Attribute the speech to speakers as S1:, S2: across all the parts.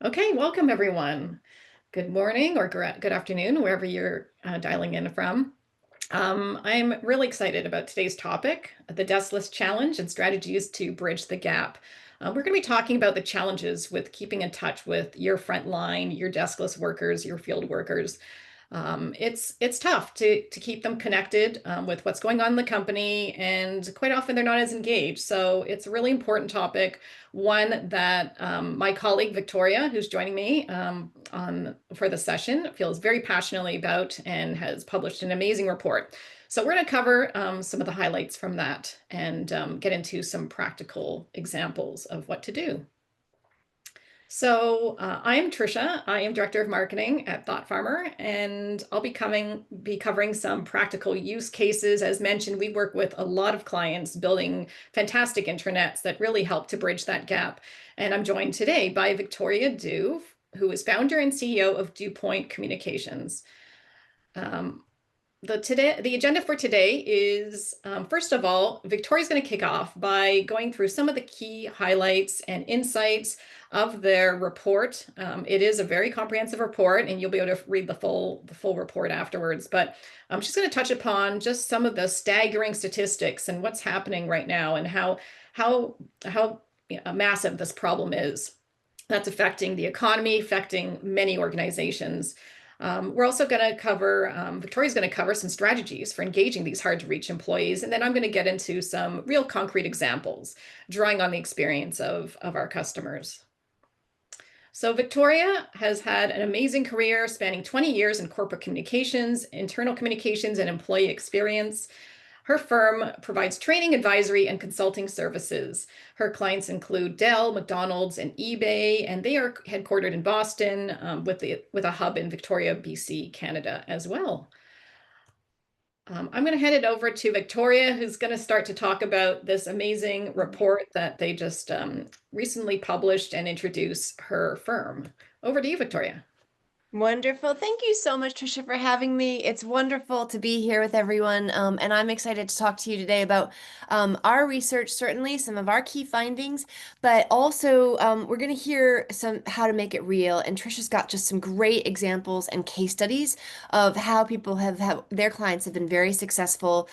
S1: Okay, welcome everyone. Good morning or good afternoon, wherever you're dialing in from. I'm really excited about today's topic, the Deskless Challenge and strategies to bridge the gap. We're going to be talking about the challenges with keeping in touch with your frontline, your deskless workers, your field workers. It's tough to keep them connected with what's going on in the company, and quite often they're not as engaged. So it's a really important topic, one that my colleague Victoria, who's joining me on for the session, feels very passionately about and has published an amazing report. So we're going to cover some of the highlights from that and get into some practical examples of what to do. So I am Trisha. I am Director of Marketing at ThoughtFarmer, and I'll be covering some practical use cases. As mentioned, we work with a lot of clients building fantastic intranets that really help to bridge that gap. And I'm joined today by Victoria Dew, who is founder and CEO of Dewpoint Communications. Um, the agenda for today is, first of all, Victoria's going to kick off by going through some of the key highlights and insights of their report. It is a very comprehensive report, and you'll be able to read the full report afterwards. But she's going to touch upon just some of the staggering statistics and what's happening right now, and how massive this problem is. That's affecting the economy, affecting many organizations. We're also going to cover, Victoria's going to cover some strategies for engaging these hard to reach employees. And then I'm going to get into some real concrete examples, drawing on the experience of our customers. So Victoria has had an amazing career spanning 20 years in corporate communications, internal communications, and employee experience. Her firm provides training, advisory, and consulting services. Her clients include Dell, McDonald's, and eBay, and they are headquartered in Boston with a hub in Victoria, BC, Canada as well. I'm going to hand it over to Victoria, who's going to start to talk about this amazing report that they just recently published and introduce her firm. Over to you, Victoria.
S2: Wonderful. Thank you so much, Trisha, for having me. It's wonderful to be here with everyone. And I'm excited to talk to you today about our research, certainly some of our key findings, but also we're going to hear some how to make it real. And Trisha's got just some great examples and case studies of how people have their clients have been very successful,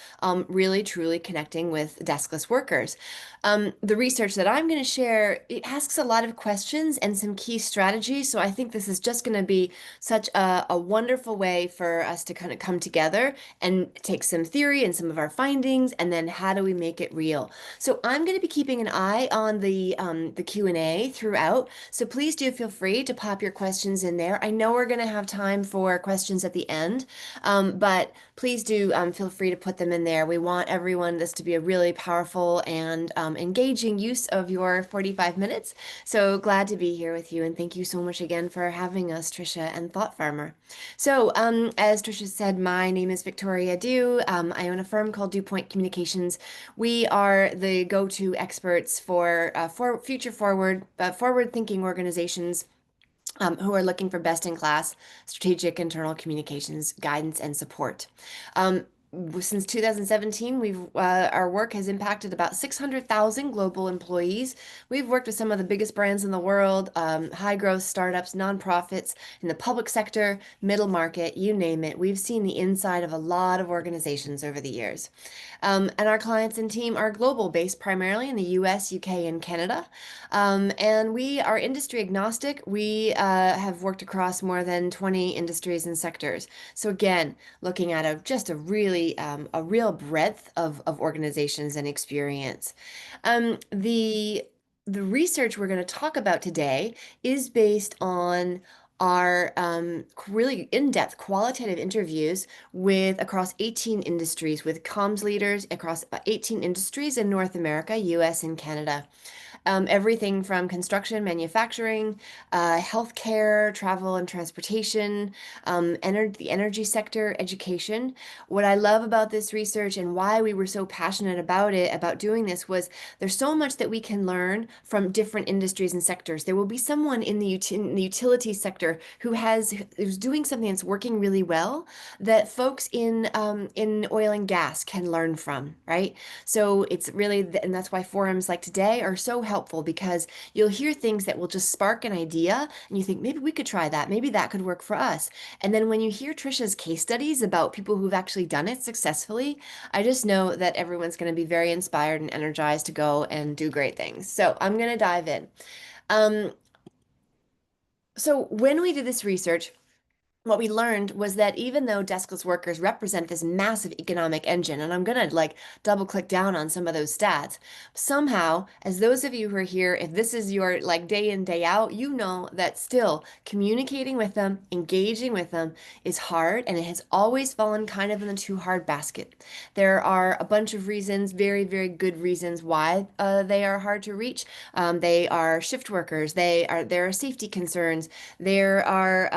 S2: really truly connecting with deskless workers. The research that I'm going to share, it asks a lot of questions and some key strategies. So I think this is just going to be such a wonderful way for us to kind of come together and take some theory and some of our findings, and then how do we make it real? So I'm going to be keeping an eye on the Q&A throughout. So please do feel free to pop your questions in there. I know we're going to have time for questions at the end, but please do feel free to put them in there. We want this to be a really powerful and engaging use of your 45 minutes. So glad to be here with you, and thank you so much again for having us, Trisha and ThoughtFarmer. So, as Trisha said, my name is Victoria Dew. I own a firm called Dewpoint Communications. We are the go-to experts for future forward-thinking organizations who are looking for best-in-class strategic internal communications guidance and support. Since 2017, our work has impacted about 600,000 global employees. We've worked with some of the biggest brands in the world, high growth startups, nonprofits, in the public sector, middle market, you name it. We've seen the inside of a lot of organizations over the years. And our clients and team are global, based primarily in the US, UK, and Canada. And we are industry agnostic. We have worked across more than 20 industries and sectors. So again, looking at just a real breadth of organizations and experience. The research we're going to talk about today is based on our really in-depth qualitative interviews with across 18 industries with comms leaders across 18 industries in North America, US, and Canada. Everything from construction, manufacturing, healthcare, travel and transportation, the energy sector, education. What I love about this research and why we were so passionate about doing this, was there's so much that we can learn from different industries and sectors. There will be someone in the utility sector who's doing something that's working really well that folks in oil and gas can learn from, right? So it's really, and that's why forums like today are so helpful because you'll hear things that will just spark an idea and you think maybe we could try that. Maybe that could work for us. And then when you hear Trisha's case studies about people who've actually done it successfully, I just know that everyone's going to be very inspired and energized to go and do great things. So I'm going to dive in. Um, so when we did this research, what we learned was that even though deskless workers represent this massive economic engine, and I'm gonna like double click down on some of those stats, somehow, as those of you who are here, if this is your like day in, day out, you know that still communicating with them, engaging with them is hard, and it has always fallen kind of in the too hard basket. There are a bunch of reasons, very, very good reasons why they are hard to reach. They are shift workers, there are safety concerns, there are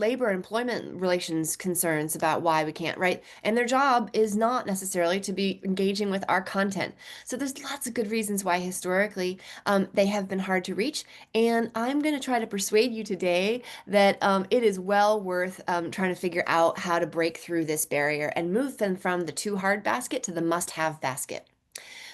S2: labor employment relations concerns about why we can't, right? And their job is not necessarily to be engaging with our content. So there's lots of good reasons why historically they have been hard to reach. And I'm going to try to persuade you today that it is well worth trying to figure out how to break through this barrier and move them from the too hard basket to the must-have basket.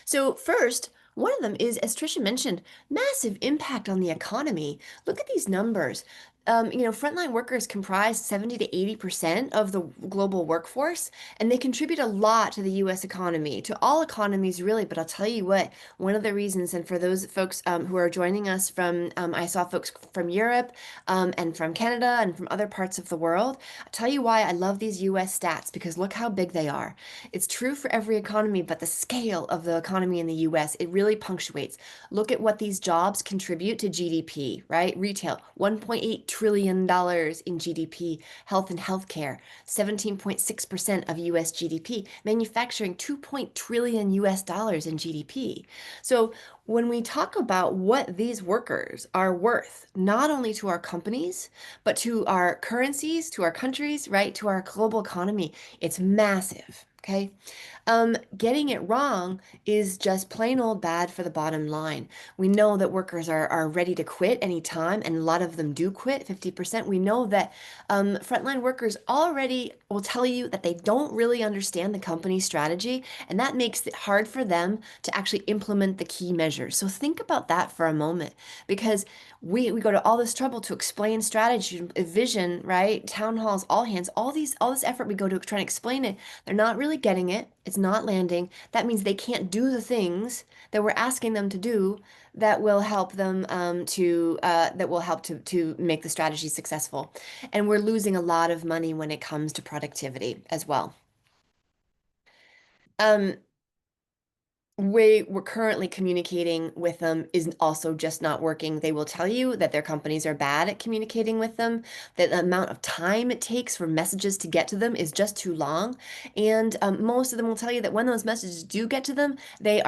S2: So first, one of them is, as Trisha mentioned, massive impact on the economy. Look at these numbers. Frontline workers comprise 70 to 80% of the global workforce, and they contribute a lot to the US economy, to all economies really. But I'll tell you what, one of the reasons, and for those folks who are joining us from, I saw folks from Europe and from Canada and from other parts of the world. I'll tell you why I love these US stats, because look how big they are. It's true for every economy, but the scale of the economy in the US, it really punctuates. Look at what these jobs contribute to GDP, right? Retail, $1.8 trillion in GDP. Health and healthcare, 17.6% of US GDP. Manufacturing, 2. Trillion US dollars in GDP. So when we talk about what these workers are worth, not only to our companies, but to our currencies, to our countries, right, to our global economy, it's massive. Okay. Getting it wrong is just plain old bad for the bottom line. We know that workers are ready to quit anytime, and a lot of them do quit, 50%. We know that frontline workers already will tell you that they don't really understand the company's strategy, and that makes it hard for them to actually implement the key measures. So think about that for a moment, because we go to all this trouble to explain strategy, vision, right? Town halls, all hands, all this effort we go to try and explain it. They're not really getting it. It's not landing. That means they can't do the things that we're asking them to do that will help them to make the strategy successful. And we're losing a lot of money when it comes to productivity as well. Um, way we're currently communicating with them is also just not working. They will tell you that their companies are bad at communicating with them, that the amount of time it takes for messages to get to them is just too long. And most of them will tell you that when those messages do get to them, they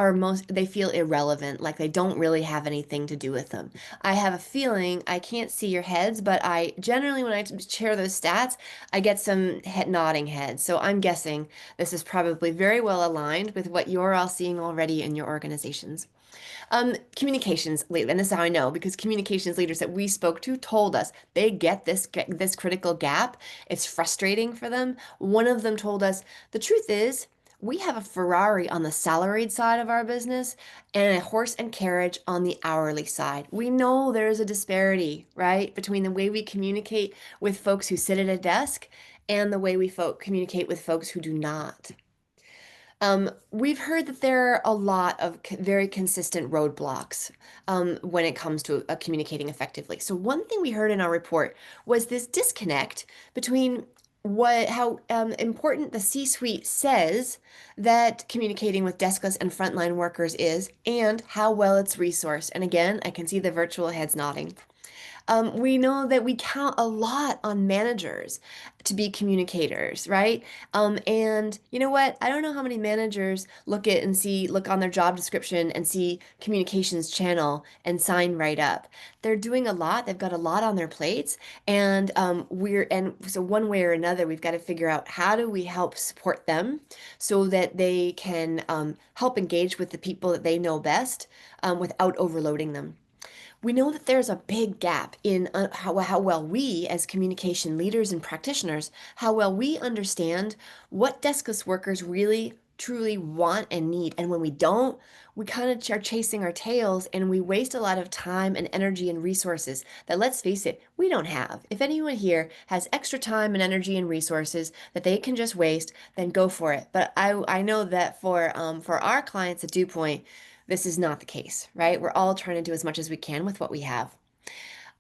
S2: feel irrelevant, like they don't really have anything to do with them. I have a feeling, I can't see your heads, but I generally, when I share those stats, I get some head nodding heads. So I'm guessing this is probably very well aligned with what you're all seeing already in your organizations. Communications lead, and this is how I know, because communications leaders that we spoke to told us they get this critical gap. It's frustrating for them. One of them told us the truth is we have a Ferrari on the salaried side of our business and a horse and carriage on the hourly side. We know there's a disparity, right, between the way we communicate with folks who sit at a desk and the way we communicate with folks who do not. We've heard that there are a lot of very consistent roadblocks when it comes to communicating effectively. So one thing we heard in our report was this disconnect between how important the C-suite says that communicating with deskless and frontline workers is, and how well it's resourced. And again, I can see the virtual heads nodding. We know that we count a lot on managers to be communicators, right? And you know what? I don't know how many managers look on their job description and see communications channel and sign right up. They're doing a lot. They've got a lot on their plates, and so one way or another, we've got to figure out how do we help support them so that they can help engage with the people that they know best without overloading them. We know that there's a big gap in how well we, as communication leaders and practitioners, how well we understand what deskless workers really truly want and need. And when we don't, we kind of are chasing our tails and we waste a lot of time and energy and resources that, let's face it, we don't have. If anyone here has extra time and energy and resources that they can just waste, then go for it. But I know that for our clients at Dewpoint, this is not the case, right? We're all trying to do as much as we can with what we have.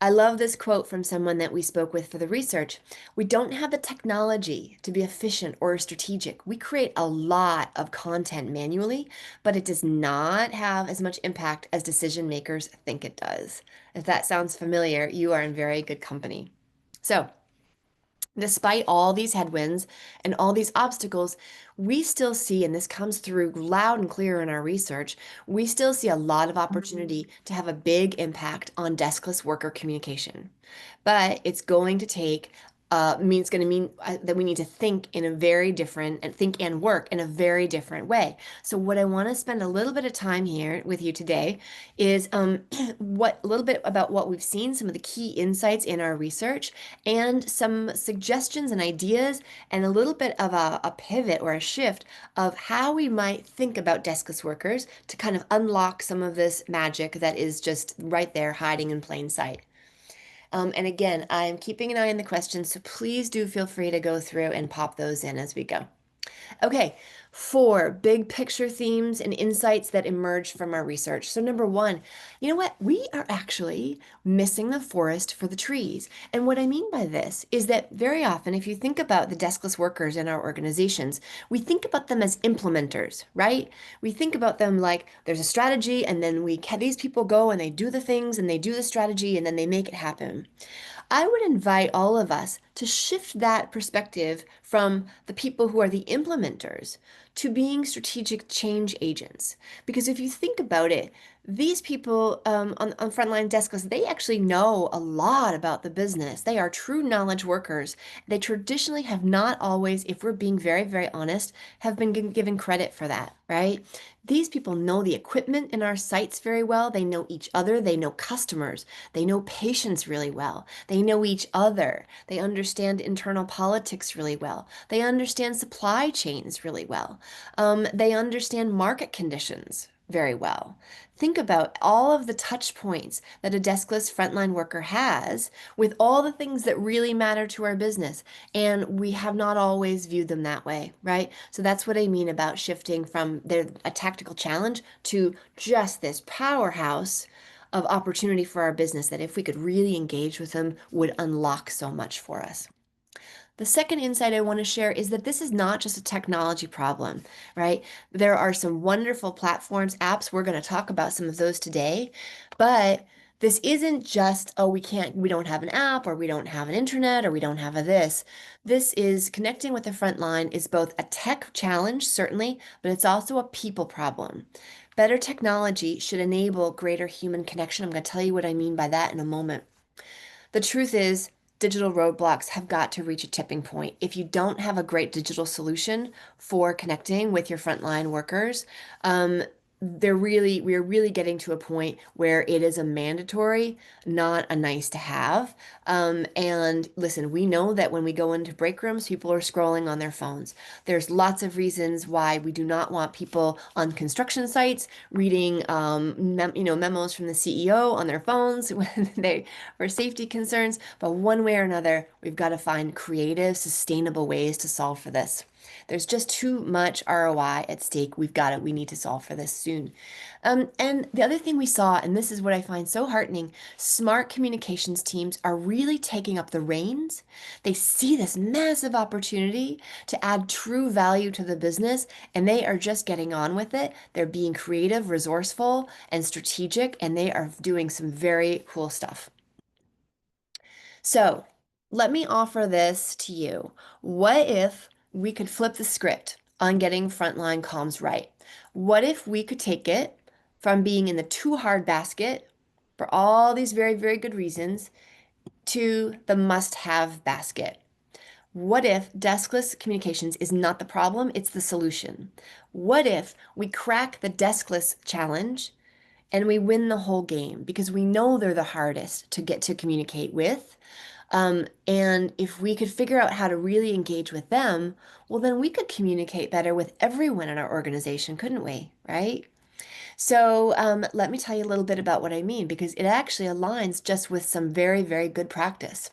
S2: I love this quote from someone that we spoke with for the research. We don't have the technology to be efficient or strategic. We create a lot of content manually, but it does not have as much impact as decision makers think it does. If that sounds familiar, you are in very good company. So, despite all these headwinds and all these obstacles, we still see, and this comes through loud and clear in our research, we still see a lot of opportunity to have a big impact on deskless worker communication. But it's going to take it's going to mean that we need to think in a very different and think and work in a very different way. So what I want to spend a little bit of time here with you today is what a little bit about what we've seen, some of the key insights in our research, and some suggestions and ideas, and a little bit of a pivot or a shift of how we might think about deskless workers to kind of unlock some of this magic that is just right there hiding in plain sight. And again, I'm keeping an eye on the questions, so please do feel free to go through and pop those in as we go. Okay, 4 big picture themes and insights that emerge from our research. So, number 1, you know what? We are actually missing the forest for the trees. And what I mean by this is that very often, if you think about the deskless workers in our organizations, we think about them as implementers, right? We think about them like there's a strategy, and then these people go and they do the things and they do the strategy and then they make it happen. I would invite all of us to shift that perspective from the people who are the implementers to being strategic change agents. Because if you think about it, these people on frontline deskless, they actually know a lot about the business. They are true knowledge workers. They traditionally have not always, if we're being very, very honest, have been given credit for that, right? These people know the equipment in our sites very well. They know each other. They know customers. They know patients really well. They know each other. They understand internal politics really well. They understand supply chains really well. They understand market conditions very well. Think about all of the touch points that a deskless frontline worker has with all the things that really matter to our business. And we have not always viewed them that way, right? So that's what I mean about shifting from a tactical challenge to just this powerhouse of opportunity for our business that if we could really engage with them would unlock so much for us. The second insight I want to share is that this is not just a technology problem, right? There are some wonderful platforms, apps. We're going to talk about some of those today, but this isn't just, oh, we don't have an app, or we don't have an internet, or we don't have a this. This is connecting with the front line is both a tech challenge, certainly, but it's also a people problem. Better technology should enable greater human connection. I'm going to tell you what I mean by that in a moment. The truth is, digital roadblocks have got to reach a tipping point. If you don't have a great digital solution for connecting with your frontline workers, we're really getting to a point where it is a mandatory, not a nice to have. And listen, we know that when we go into break rooms, people are scrolling on their phones. There's lots of reasons why we do not want people on construction sites reading, memos from the CEO on their phones when for safety concerns. But one way or another, we've got to find creative, sustainable ways to solve for this. There's just too much ROI at stake. We need to solve for this soon. And the other thing we saw, and this is what I find so heartening, smart communications teams are really taking up the reins. They see this massive opportunity to add true value to the business, and they are just getting on with it. They're being creative, resourceful, and strategic, and they are doing some very cool stuff. So let me offer this to you. What if we could flip the script on getting frontline comms right? What if we could take it from being in the too hard basket for all these very, very good reasons to the must-have basket? What if deskless communications is not the problem, it's the solution? What if we crack the deskless challenge and we win the whole game because we know they're the hardest to get to communicate with? And if we could figure out how to really engage with them, well, then we could communicate better with everyone in our organization, couldn't we? Right? So let me tell you a little bit about what I mean, because it actually aligns just with some very, very good practice.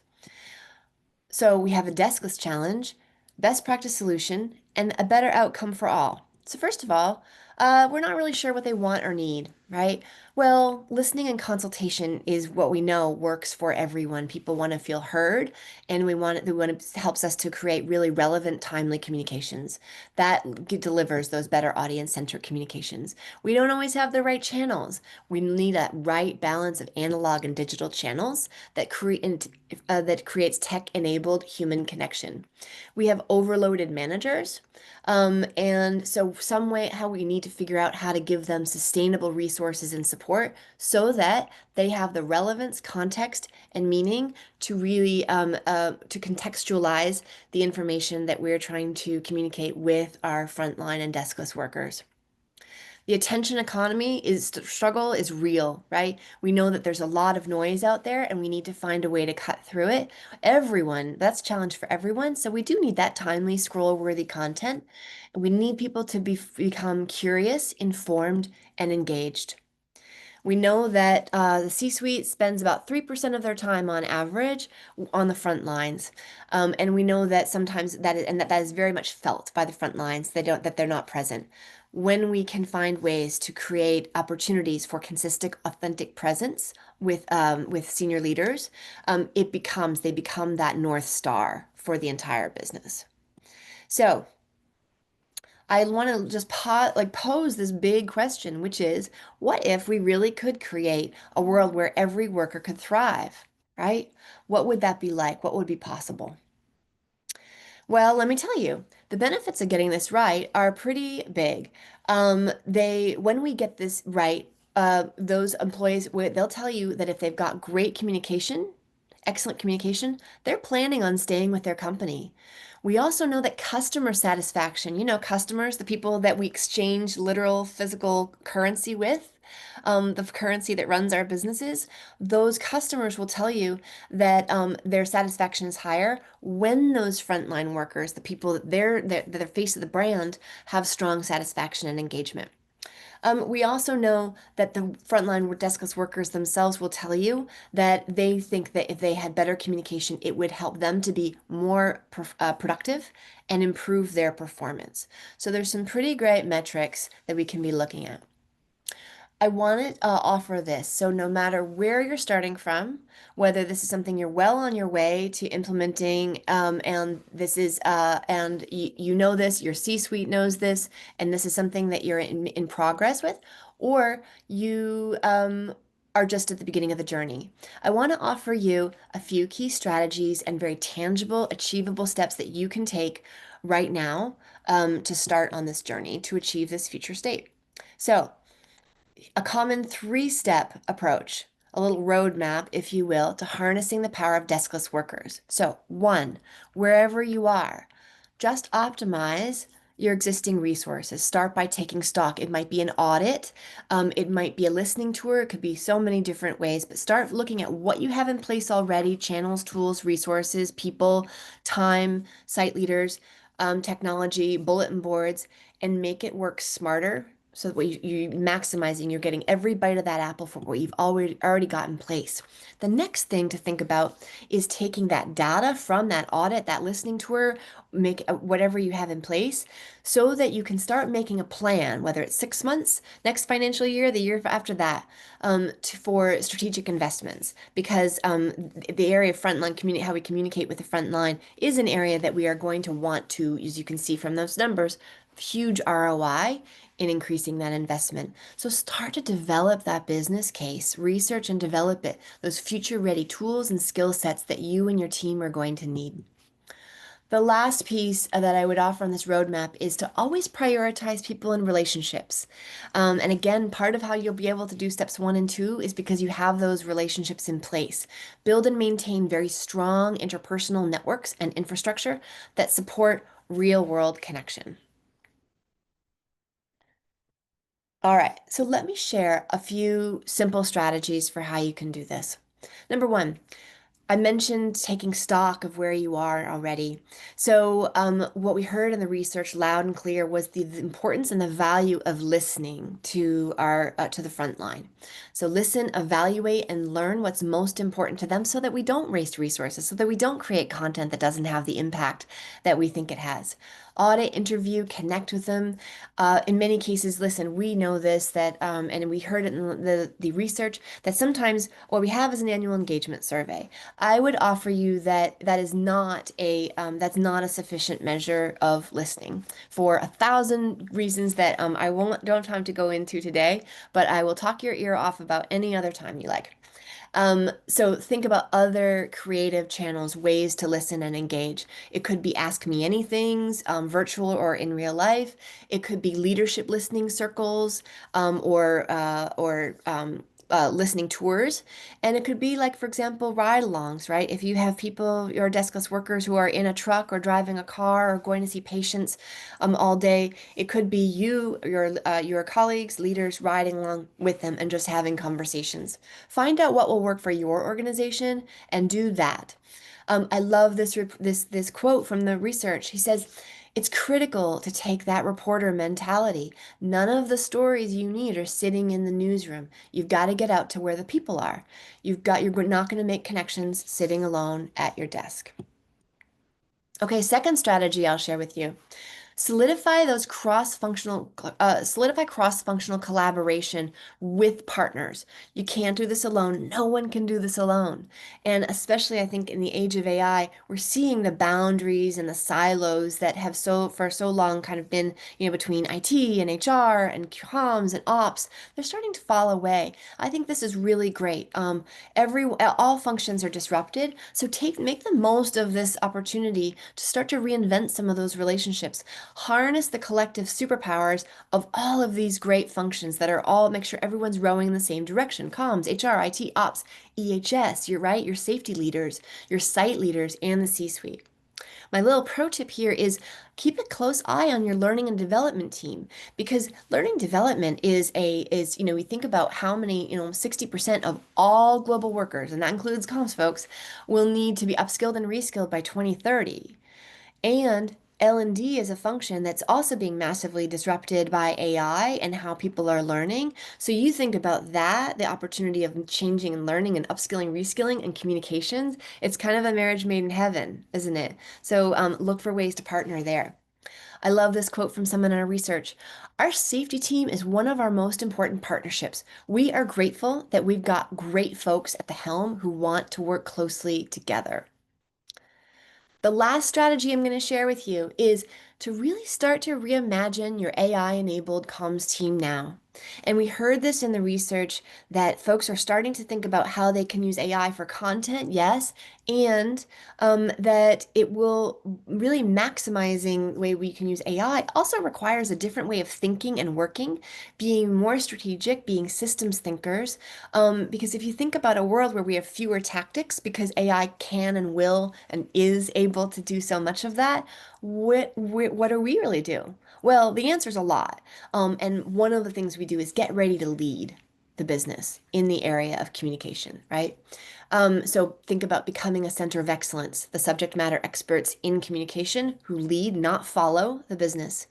S2: So we have a deskless challenge, best practice solution, and a better outcome for all. So first of all, we're not really sure what they want or need, right? Well, listening and consultation is what we know works for everyone. People want to feel heard, and they want it helps us to create really relevant, timely communications that delivers those better audience-centric communications. We don't always have the right channels. We need a right balance of analog and digital channels that creates tech-enabled human connection. We have overloaded managers, and so some way how we need to figure out how to give them sustainable resources and support so that they have the relevance, context, and meaning to really to contextualize the information that we're trying to communicate with our frontline and deskless workers. The attention economy is struggle is real, right? We know that there's a lot of noise out there and we need to find a way to cut through it. That's a challenge for everyone. So we do need that timely scroll-worthy content. And we need people to become curious, informed, and engaged. We know that the C-suite spends about 3% of their time on average on the front lines. And we know that sometimes that is very much felt by the front lines. That they're not present. When we can find ways to create opportunities for consistent, authentic presence with senior leaders, they become that North Star for the entire business. So I want to just pose this big question, which is, what if we really could create a world where every worker could thrive, right? What would that be like? What would be possible? Well, let me tell you, the benefits of getting this right are pretty big. When we get this right, those employees, they'll tell you that if they've got great communication, excellent communication, they're planning on staying with their company. We also know that customer satisfaction, customers, the people that we exchange literal physical currency with, the currency that runs our businesses, those customers will tell you that their satisfaction is higher when those frontline workers, the people that are face of the brand, have strong satisfaction and engagement. We also know that the frontline deskless workers themselves will tell you that they think that if they had better communication, it would help them to be more productive and improve their performance. So there's some pretty great metrics that we can be looking at. I want to offer this. So, no matter where you're starting from, whether this is something you're well on your way to implementing, and you know this, your C-suite knows this, and this is something that you're in progress with, or you are just at the beginning of the journey. I want to offer you a few key strategies and very tangible, achievable steps that you can take right now to start on this journey to achieve this future state. So, a common three-step approach, a little roadmap, if you will, to harnessing the power of deskless workers. So, one, wherever you are, just optimize your existing resources. Start by taking stock. It might be an audit, it might be a listening tour, it could be so many different ways, but start looking at what you have in place already, channels, tools, resources, people, time, site leaders, technology, bulletin boards, and make it work smarter so that you're maximizing, you're getting every bite of that apple from what you've already got in place. The next thing to think about is taking that data from that audit, that listening tour, make whatever you have in place so that you can start making a plan, whether it's 6 months, next financial year, the year after that, for strategic investments. Because the area of frontline community, how we communicate with the front line, is an area that we are going to want to, as you can see from those numbers, huge ROI in increasing that investment. So start to develop that business case, research and develop it, those future ready tools and skill sets that you and your team are going to need. The last piece that I would offer on this roadmap is to always prioritize people and relationships. And again, part of how you'll be able to do steps 1 and 2 is because you have those relationships in place. Build and maintain very strong interpersonal networks and infrastructure that support real world connection. All right, so let me share a few simple strategies for how you can do this. Number one, I mentioned taking stock of where you are already. So, what we heard in the research loud and clear was the importance and the value of listening to our to the front line. So, listen, evaluate, and learn what's most important to them, so that we don't waste resources, so that we don't create content that doesn't have the impact that we think it has. Audit, interview, connect with them. In many cases, listen, we know this that, and we heard it in the research that sometimes what we have is an annual engagement survey. I would offer you that that's not a sufficient measure of listening for 1,000 reasons that I won't don't have time to go into today, but I will talk your ear off about any other time you like. So think about other creative channels, ways to listen and engage. It could be ask me anythings, virtual or in real life. It could be leadership listening circles, or listening tours. And it could be like, for example, ride-alongs, right? If you have people, your deskless workers who are in a truck or driving a car or going to see patients all day, it could be you, your colleagues, leaders riding along with them and just having conversations. Find out what will work for your organization and do that. I love this quote from the research. He says, "It's critical to take that reporter mentality. None of the stories you need are sitting in the newsroom. You've got to get out to where the people are. You're not going to make connections sitting alone at your desk." Okay, second strategy I'll share with you. Solidify cross-functional collaboration with partners. You can't do this alone. No one can do this alone. And especially, I think, in the age of AI, we're seeing the boundaries and the silos that have for so long kind of been, between IT and HR and comms and ops. They're starting to fall away. I think this is really great. All functions are disrupted, so make the most of this opportunity to start to reinvent some of those relationships. Harness the collective superpowers of all of these great functions that are all make sure everyone's rowing in the same direction. Comms, HR, IT, ops, EHS, you're right, your safety leaders, your site leaders, and the C-suite. My little pro tip here is keep a close eye on your learning and development team, because learning development we think about how many, 60% of all global workers, and that includes comms folks, will need to be upskilled and reskilled by 2030. And L&D is a function that's also being massively disrupted by AI and how people are learning. So you think about that, the opportunity of changing and learning and upskilling, reskilling, and communications. It's kind of a marriage made in heaven, isn't it? So look for ways to partner there. I love this quote from someone in our research. Our safety team is one of our most important partnerships. We are grateful that we've got great folks at the helm who want to work closely together. The last strategy I'm going to share with you is to really start to reimagine your AI-enabled comms team now. And we heard this in the research that folks are starting to think about how they can use AI for content, yes, and that it will really maximizing the way we can use AI also requires a different way of thinking and working, being more strategic, being systems thinkers. Because if you think about a world where we have fewer tactics because AI can and will and is able to do so much of that, what do we really do? Well, the answer is a lot. And one of the things we do is get ready to lead the business in the area of communication, right? So think about becoming a center of excellence, the subject matter experts in communication who lead, not follow the business.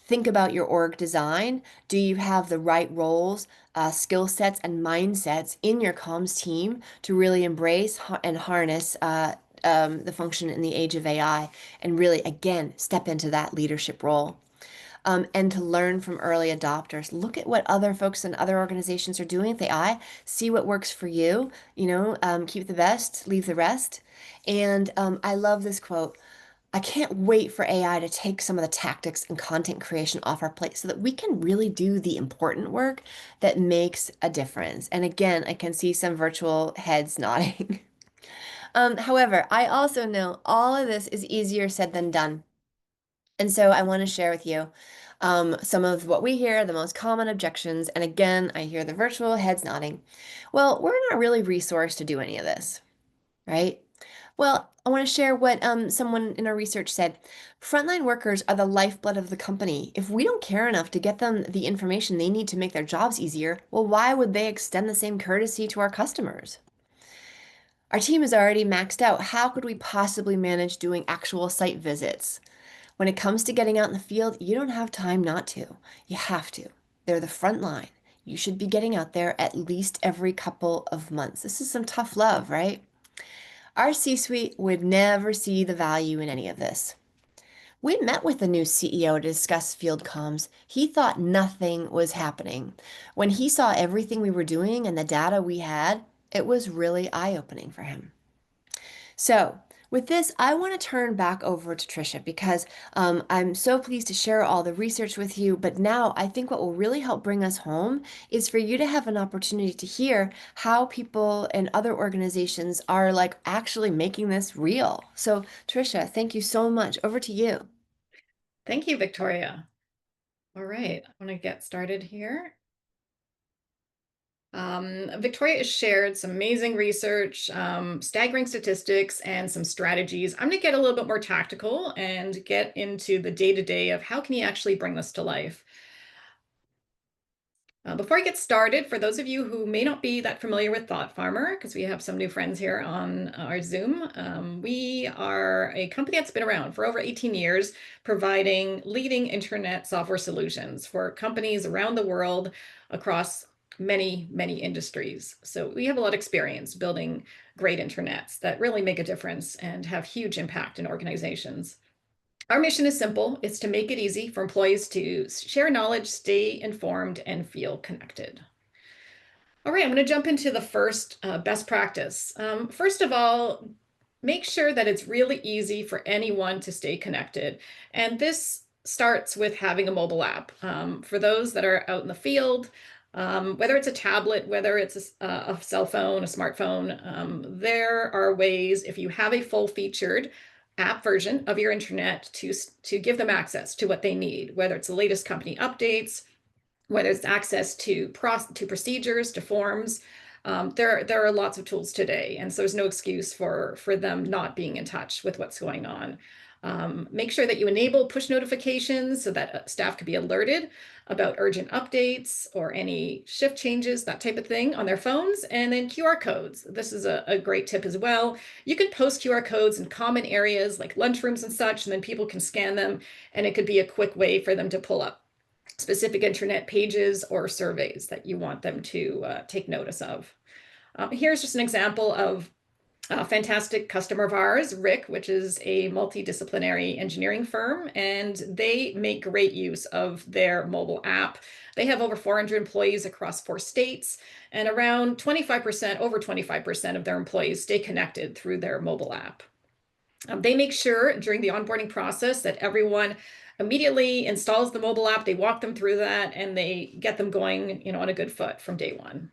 S2: Think about your org design. Do you have the right roles, skill sets, and mindsets in your comms team to really embrace and harness the function in the age of AI and really, again, step into that leadership role? And to learn from early adopters. Look at what other folks and other organizations are doing with AI. See what works for you. Keep the best, leave the rest. And I love this quote. I can't wait for AI to take some of the tactics and content creation off our plate so that we can really do the important work that makes a difference. And again, I can see some virtual heads nodding. However, I also know all of this is easier said than done. And so I want to share with you some of what we hear, the most common objections. And again, I hear the virtual heads nodding. Well, we're not really resourced to do any of this, right? Well, I want to share what someone in our research said. Frontline workers are the lifeblood of the company. If we don't care enough to get them the information they need to make their jobs easier, well, why would they extend the same courtesy to our customers? Our team is already maxed out. How could we possibly manage doing actual site visits? When it comes to getting out in the field, you don't have time not to. You have to. They're the front line. You should be getting out there at least every couple of months. This is some tough love, right? Our C-suite would never see the value in any of this. We met with the new CEO to discuss field comms. He thought nothing was happening. When he saw everything we were doing and the data we had, it was really eye-opening for him. So, with this, I want to turn back over to Tricia because I'm so pleased to share all the research with you. But now I think what will really help bring us home is for you to have an opportunity to hear how people and other organizations are like actually making this real. So, Tricia, thank you so much. Over to you.
S1: Thank you, Victoria. All right, I want to get started here. Victoria has shared some amazing research, staggering statistics, and some strategies. I'm going to get a little bit more tactical and get into the day-to-day of how can you actually bring this to life. Before I get started, for those of you who may not be that familiar with ThoughtFarmer, because we have some new friends here on our Zoom, we are a company that's been around for over 18 years, providing leading internet software solutions for companies around the world across many, many industries. So we have a lot of experience building great internets that really make a difference and have huge impact in organizations. Our mission is simple. It's to make it easy for employees to share knowledge, stay informed, and feel connected. All right, I'm going to jump into the first best practice. First of all, make sure that it's really easy for anyone to stay connected. And this starts with having a mobile app. For those that are out in the field, whether it's a tablet, whether it's a cell phone, a smartphone, there are ways, if you have a full-featured app version of your internet, to give them access to what they need, whether it's the latest company updates, whether it's access to procedures, to forms. There are lots of tools today, and so there's no excuse for them not being in touch with what's going on. Make sure that you enable push notifications so that staff can be alerted about urgent updates or any shift changes, that type of thing on their phones. And then QR codes. This is a great tip as well. You can post QR codes in common areas like lunchrooms and such, and then people can scan them, and it could be a quick way for them to pull up specific internet pages or surveys that you want them to take notice of. Here's just an example of a fantastic customer of ours, Rick, which is a multidisciplinary engineering firm, and they make great use of their mobile app. They have over 400 employees across 4 states, and around 25%, over 25% of their employees stay connected through their mobile app. They make sure during the onboarding process that everyone immediately installs the mobile app, they walk them through that, and they get them going, on a good foot from day one.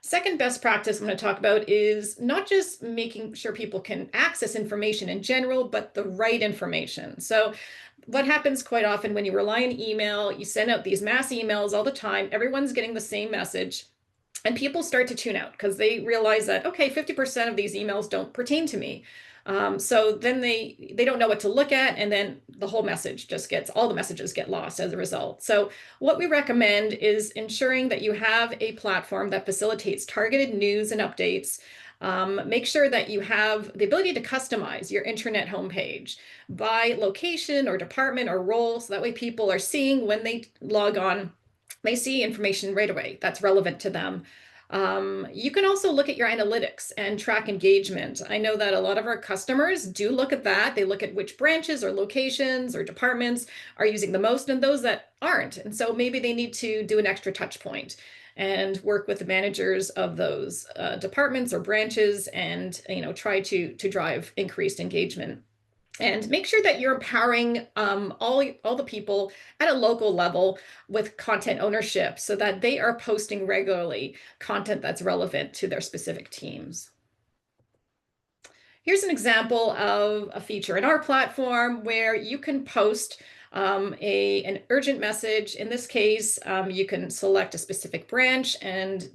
S1: Second best practice I'm going to talk about is not just making sure people can access information in general, but the right information. So what happens quite often when you rely on email, you send out these mass emails all the time, everyone's getting the same message. And people start to tune out because they realize that, okay, 50% of these emails don't pertain to me. So then they don't know what to look at, and then the whole message just gets, all the messages get lost as a result. So what we recommend is ensuring that you have a platform that facilitates targeted news and updates. Make sure that you have the ability to customize your internet homepage by location or department or role, so that way people are seeing when they log on, they see information right away that's relevant to them. You can also look at your analytics and track engagement. I know that a lot of our customers do look at that. They look at which branches or locations or departments are using the most and those that aren't. And so maybe they need to do an extra touch point and work with the managers of those departments or branches, and try to drive increased engagement. And make sure that you're empowering all the people at a local level with content ownership so that they are posting regularly content that's relevant to their specific teams. Here's an example of a feature in our platform where you can post an urgent message. In this case, you can select a specific branch and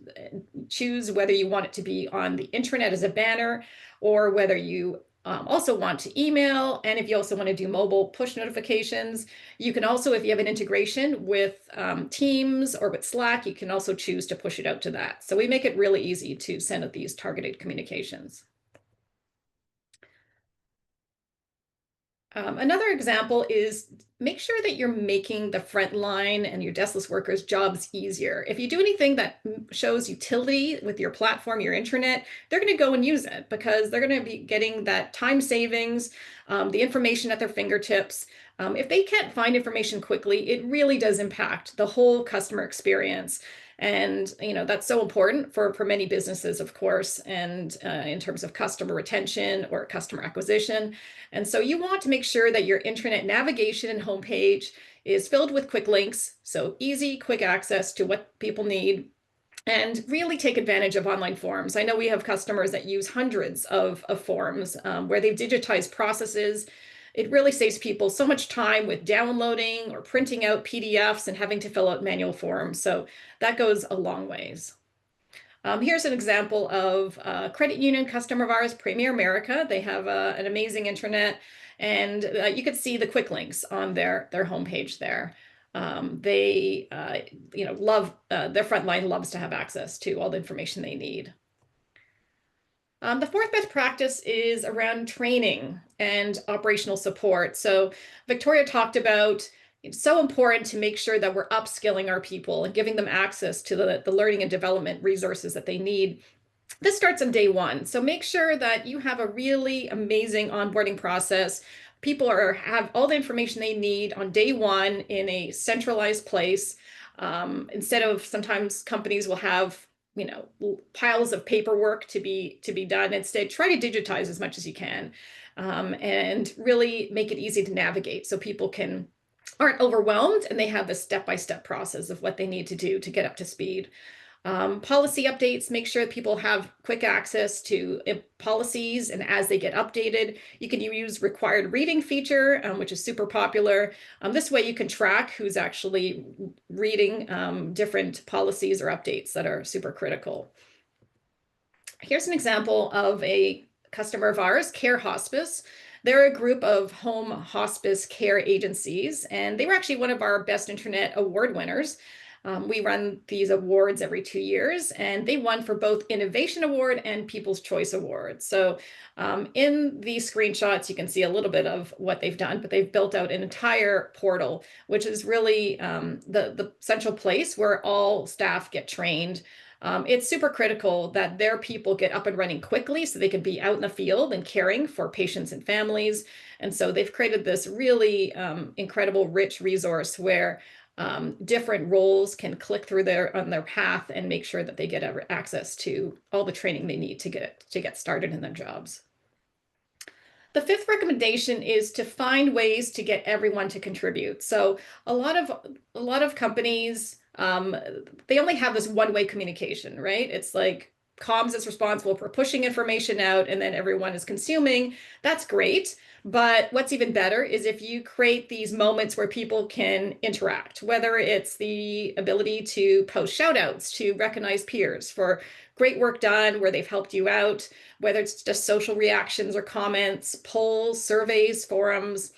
S1: choose whether you want it to be on the intranet as a banner, or whether you also want to email. And if you also want to do mobile push notifications, you can also, if you have an integration with Teams or with Slack, you can also choose to push it out to that. So we make it really easy to send out these targeted communications. Another example is make sure that you're making the frontline and your deskless workers' jobs easier. If you do anything that shows utility with your platform, your intranet, they're going to go and use it because they're going to be getting that time savings, the information at their fingertips. If they can't find information quickly, it really does impact the whole customer experience. And that's so important for many businesses, of course, and in terms of customer retention or customer acquisition. And so you want to make sure that your intranet navigation and homepage is filled with quick links, so easy, quick access to what people need, and really take advantage of online forms. I know we have customers that use hundreds of forms where they've digitized processes. It really saves people so much time with downloading or printing out PDFs and having to fill out manual forms. So that goes a long ways. Here's an example of a credit union customer of ours, Premier America. They have an amazing intranet, and you could see the quick links on their homepage there. They, love their frontline loves to have access to all the information they need. The fourth best practice is around training and operational support. So Victoria talked about it's so important to make sure that we're upskilling our people and giving them access to the learning and development resources that they need. This starts on day one. So make sure that you have a really amazing onboarding process. People have all the information they need on day one in a centralized place. Instead of sometimes companies will have piles of paperwork to be done. Instead, try to digitize as much as you can, and really make it easy to navigate so people aren't overwhelmed and they have the step-by-step process of what they need to do to get up to speed. Policy updates, make sure that people have quick access to policies, and as they get updated, you can use required reading feature, which is super popular. This way you can track who's actually reading different policies or updates that are super critical. Here's an example of a customer of ours, Care Hospice. They're a group of home hospice care agencies, and they were actually one of our Best Internet Award winners. We run these awards every 2 years, and they won for both Innovation Award and People's Choice Award. So in these screenshots, you can see a little bit of what they've done, but they've built out an entire portal, which is really the central place where all staff get trained. It's super critical that their people get up and running quickly so they can be out in the field and caring for patients and families. And so they've created this really incredible, rich resource where different roles can click through on their path and make sure that they get access to all the training they need to get started in their jobs. The fifth recommendation is to find ways to get everyone to contribute. So a lot of companies, they only have this one-way communication, right? It's like comms is responsible for pushing information out and then everyone is consuming. That's great. But what's even better is if you create these moments where people can interact, whether it's the ability to post shout outs to recognize peers for great work done where they've helped you out, whether it's just social reactions or comments, polls, surveys, forums,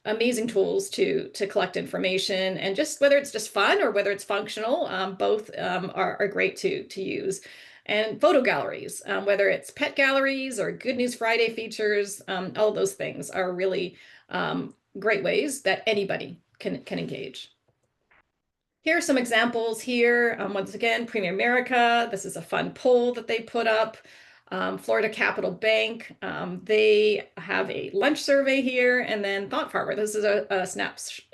S1: amazing tools to collect information, and just whether it's just fun or whether it's functional, both are great to use. And photo galleries, whether it's pet galleries or Good News Friday features, all those things are really great ways that anybody can engage. Here are some examples here. Once again, Premier America. This is a fun poll that they put up. Florida Capital Bank, they have a lunch survey here, and then ThoughtFarmer. This is a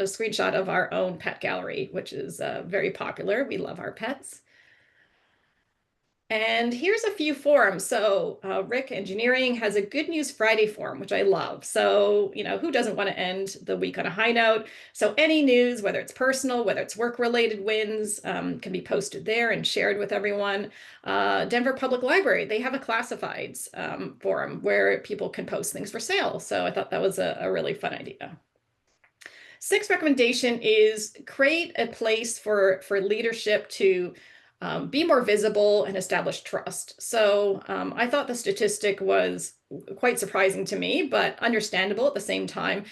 S1: screenshot of our own pet gallery, which is very popular. We love our pets. And here's a few forums. So Rick Engineering has a Good News Friday forum, which I love. So, who doesn't want to end the week on a high note? So any news, whether it's personal, whether it's work-related wins, can be posted there and shared with everyone. Denver Public Library, they have a classifieds forum where people can post things for sale. So I thought that was a really fun idea. Sixth recommendation is create a place for leadership to be more visible and establish trust. So I thought the statistic was quite surprising to me, but understandable at the same time.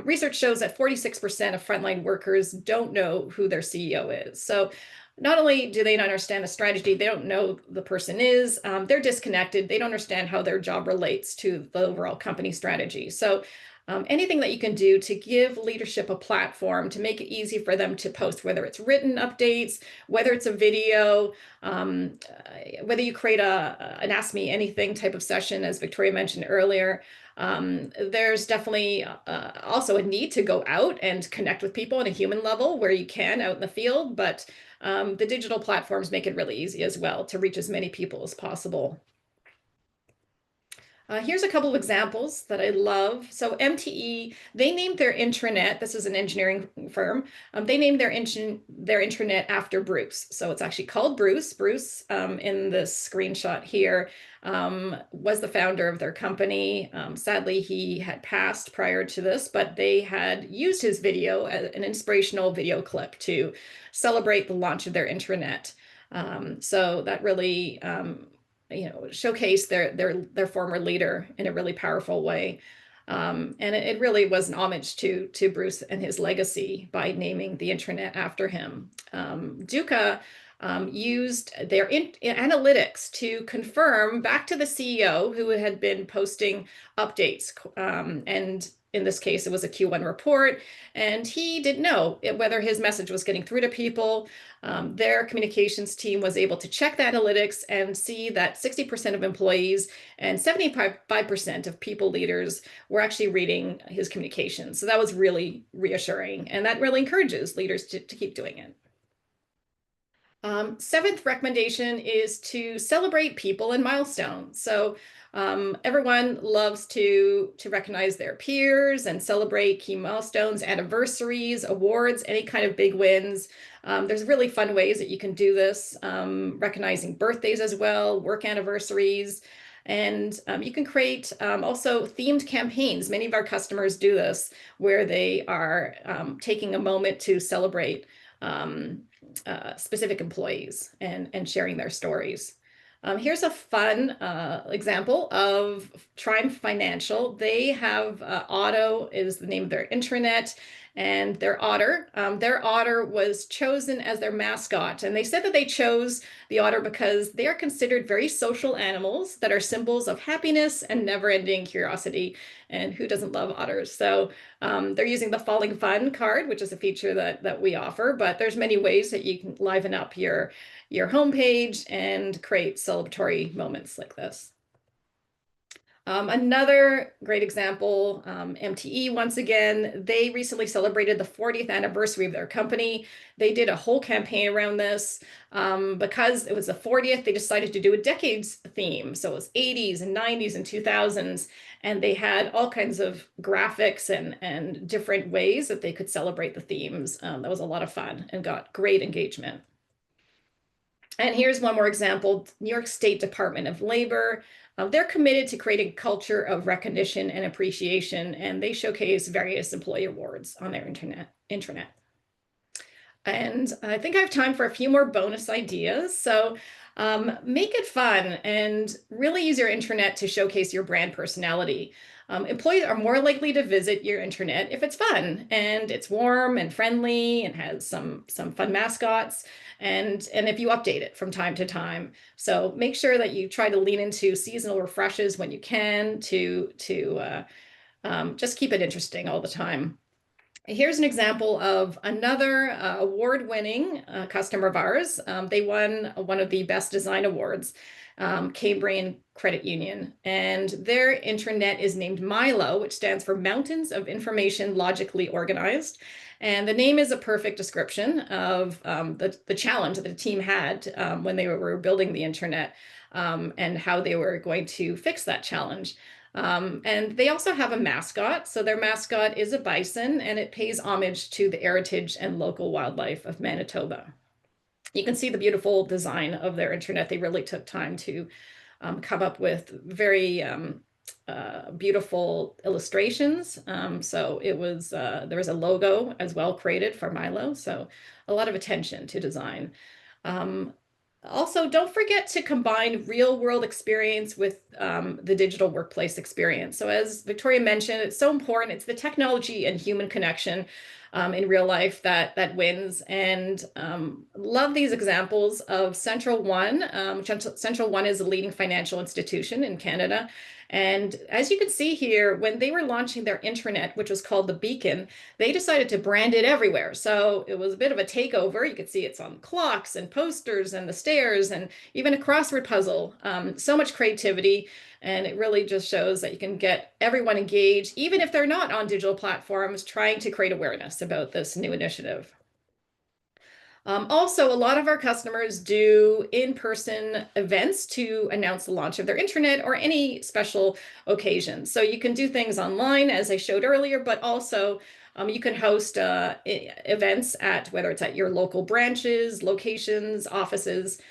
S1: Research shows that 46% of frontline workers don't know who their CEO is. So not only do they not understand the strategy, they don't know the person is, they're disconnected. They don't understand how their job relates to the overall company strategy. So anything that you can do to give leadership a platform to make it easy for them to post, whether it's written updates, whether it's a video, whether you create an Ask Me Anything type of session, as Victoria mentioned earlier. There's definitely also a need to go out and connect with people on a human level where you can out in the field, but the digital platforms make it really easy as well to reach as many people as possible. Here's a couple of examples that I love. So MTE, they named their intranet, this is an engineering firm, they named their intranet after Bruce. So it's actually called Bruce. Bruce, in this screenshot here, was the founder of their company. Sadly, he had passed prior to this, but they had used his video as an inspirational video clip to celebrate the launch of their intranet. So that really showcase their former leader in a really powerful way. And it really was an homage to Bruce and his legacy by naming the intranet after him. Duca used their analytics to confirm back to the CEO who had been posting updates. And in this case, it was a Q1 report, and he didn't know whether his message was getting through to people. Their communications team was able to check the analytics and see that 60% of employees and 75% of people leaders were actually reading his communications. So that was really reassuring, and that really encourages leaders to keep doing it. Seventh recommendation is to celebrate people and milestones. So everyone loves to recognize their peers and celebrate key milestones, anniversaries, awards, any kind of big wins. There's really fun ways that you can do this, recognizing birthdays as well, work anniversaries. And you can create also themed campaigns. Many of our customers do this, where they are taking a moment to celebrate specific employees and sharing their stories. Here's a fun example of Triumph Financial. They have Otto is the name of their intranet, and their otter was chosen as their mascot. And they said that they chose the otter because they are considered very social animals that are symbols of happiness and never-ending curiosity. And who doesn't love otters? So they're using the Falling Fun card, which is a feature that we offer, but there's many ways that you can liven up your homepage and create celebratory moments like this. Another great example, MTE, once again, they recently celebrated the 40th anniversary of their company. They did a whole campaign around this. Because it was the 40th, they decided to do a decades theme. So it was 80s and 90s and 2000s, and they had all kinds of graphics and different ways that they could celebrate the themes. That was a lot of fun and got great engagement. And here's one more example, New York State Department of Labor. They're committed to creating a culture of recognition and appreciation, and they showcase various employee awards on their intranet. And I think I have time for a few more bonus ideas. So make it fun and really use your intranet to showcase your brand personality. Employees are more likely to visit your intranet if it's fun and it's warm and friendly and has some fun mascots, and if you update it from time to time. So make sure that you try to lean into seasonal refreshes when you can to just keep it interesting all the time. Here's an example of another award-winning customer of ours. They won one of the best design awards, Cambrian Credit Union, and their intranet is named Milo, which stands for Mountains of Information Logically Organized. And the name is a perfect description of the challenge that the team had when they were building the intranet, and how they were going to fix that challenge. And they also have a mascot. So their mascot is a bison, and it pays homage to the heritage and local wildlife of Manitoba. You can see the beautiful design of their intranet. They really took time to come up with very beautiful illustrations. So it was there was a logo as well created for Milo. So a lot of attention to design. Also, don't forget to combine real world experience with the digital workplace experience. So, as Victoria mentioned, it's so important. It's the technology and human connection in real life that wins. And love these examples of Central One. Central One is a leading financial institution in Canada. And as you can see here, when they were launching their intranet, which was called the Beacon, they decided to brand it everywhere. So it was a bit of a takeover. You could see it's on clocks and posters and the stairs and even a crossword puzzle. So much creativity. And it really just shows that you can get everyone engaged, even if they're not on digital platforms, trying to create awareness about this new initiative. Also, a lot of our customers do in-person events to announce the launch of their intranet or any special occasions. So you can do things online, as I showed earlier, but also you can host events at whether it's at your local branches, locations, offices.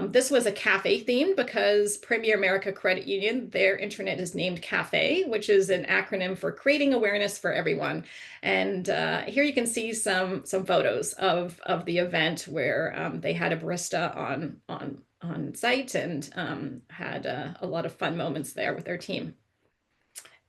S1: This was a cafe theme because Premier America Credit Union, their intranet is named CAFE, which is an acronym for creating awareness for everyone. And here you can see some photos of the event where they had a barista on site and had a lot of fun moments there with their team.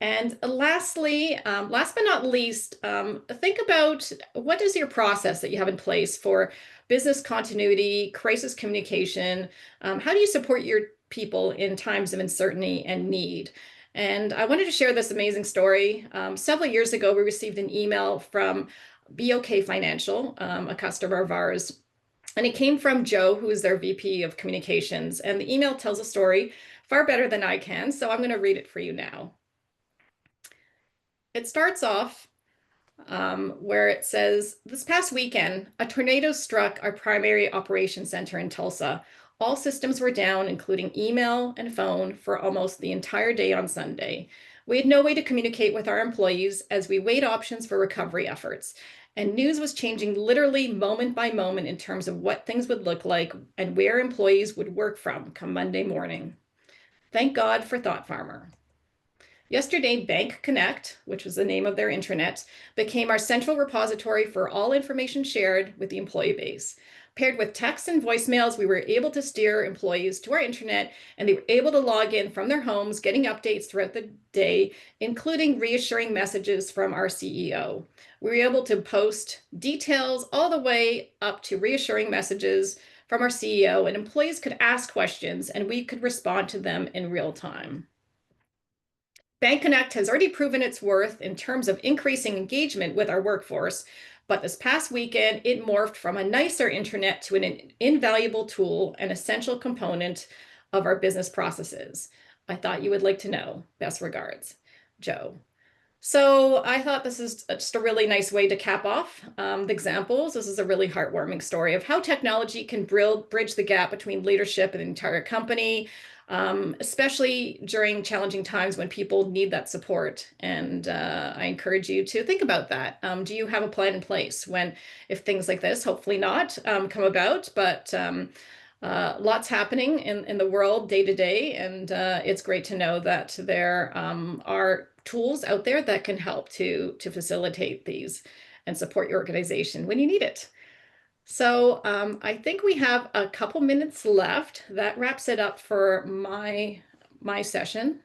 S1: And lastly, last but not least, think about what is your process that you have in place for business continuity, crisis communication? How do you support your people in times of uncertainty and need? And I wanted to share this amazing story. Several years ago, we received an email from BOK Financial, a customer of ours, and it came from Joe, who is their VP of Communications. And the email tells a story far better than I can, so I'm going to read it for you now. It starts off where it says, this past weekend, a tornado struck our primary operations center in Tulsa. All systems were down, including email and phone, for almost the entire day on Sunday. We had no way to communicate with our employees as we weighed options for recovery efforts. And news was changing literally moment by moment in terms of what things would look like and where employees would work from come Monday morning. Thank God for ThoughtFarmer. Yesterday, Bank Connect, which was the name of their intranet, became our central repository for all information shared with the employee base. Paired with texts and voicemails, we were able to steer employees to our intranet, and they were able to log in from their homes, getting updates throughout the day, including reassuring messages from our CEO. We were able to post details all the way up to reassuring messages from our CEO, and employees could ask questions, and we could respond to them in real time. Bank Connect has already proven its worth in terms of increasing engagement with our workforce, but this past weekend, it morphed from a nicer intranet to an invaluable tool, an essential component of our business processes. I thought you would like to know. Best regards, Joe. So I thought this is just a really nice way to cap off the examples. This is a really heartwarming story of how technology can bridge the gap between leadership and the entire company, especially during challenging times when people need that support. And I encourage you to think about that. Do you have a plan in place when, if things like this, hopefully not, come about, but lots happening in the world day to day, and it's great to know that there are tools out there that can help to facilitate these and support your organization when you need it. So I think we have a couple minutes left. That wraps it up for my session.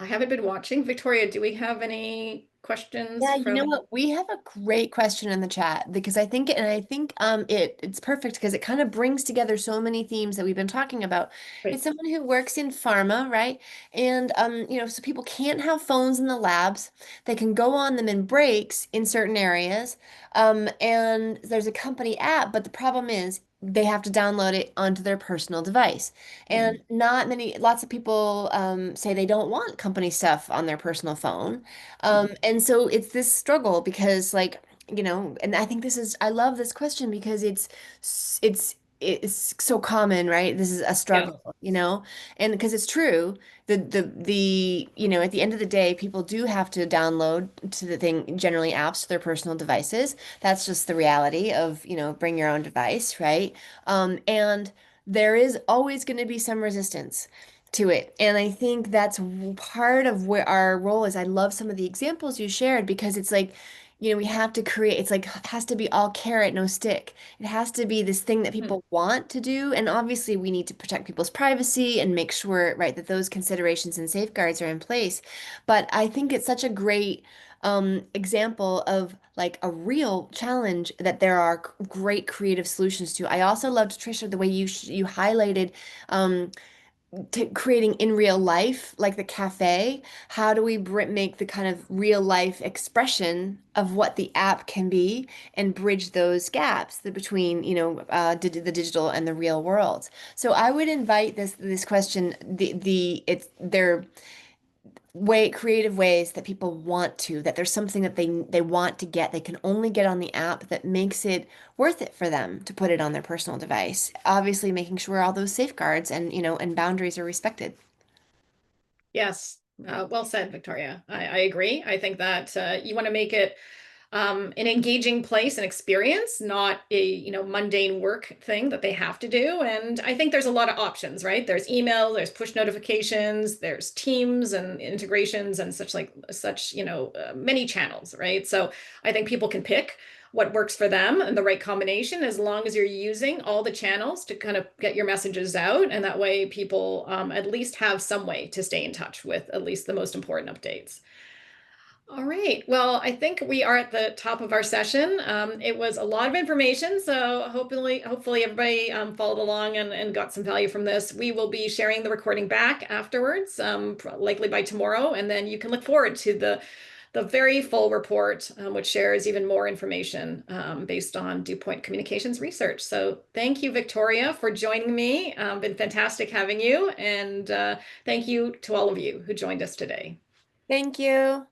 S1: I haven't been watching. Victoria, do we have any questions
S2: Yeah, you know
S1: from?
S2: what? We have a great question in the chat because it's perfect because it kind of brings together so many themes that we've been talking about.
S1: Great.
S2: It's someone who works in pharma, right? And so people can't have phones in the labs. They can go on them in breaks in certain areas. And there's a company app, but the problem is they have to download it onto their personal device. And
S1: Mm,
S2: lots of people say they don't want company stuff on their personal phone.
S1: mm,
S2: And so it's this struggle because and I love this question because it's so common, right? This is a
S1: yeah.
S2: struggle, and because it's true, at the end of the day, people do have to download to the thing, generally apps to their personal devices. That's just the reality of, bring your own device, right? And there is always going to be some resistance to it. And I think that's part of where our role is. I love some of the examples you shared because it's like, we have to create, it's like, has to be all carrot, no stick. It has to be this thing that
S1: Hmm.
S2: people want to do. And obviously, we need to protect people's privacy and make sure, right, that those considerations and safeguards are in place. But I think it's such a great example of like a real challenge that there are great creative solutions to. I also loved, Trisha, the way you highlighted um, to creating in real life, like the cafe. How do we make the kind of real life expression of what the app can be and bridge those gaps between, the digital and the real world? So I would invite this question, it's their creative ways that people want to, that there's something that they want to get, they can only get on the app that makes it worth it for them to put it on their personal device. Obviously, making sure all those safeguards and boundaries are respected.
S1: Yes, well said, Victoria. I agree. I think that you want to make it an engaging place and experience, not a mundane work thing that they have to do. And I think there's a lot of options, right? There's email, there's push notifications, there's Teams and integrations and such many channels, right? So I think people can pick what works for them and the right combination as long as you're using all the channels to kind of get your messages out. And that way people at least have some way to stay in touch with at least the most important updates. All right. Well, I think we are at the top of our session. It was a lot of information, so hopefully everybody followed along and got some value from this. We will be sharing the recording back afterwards, likely by tomorrow, and then you can look forward to the very full report, which shares even more information based on Dewpoint Communications research. So thank you, Victoria, for joining me. Been fantastic having you, and thank you to all of you who joined us today.
S2: Thank you.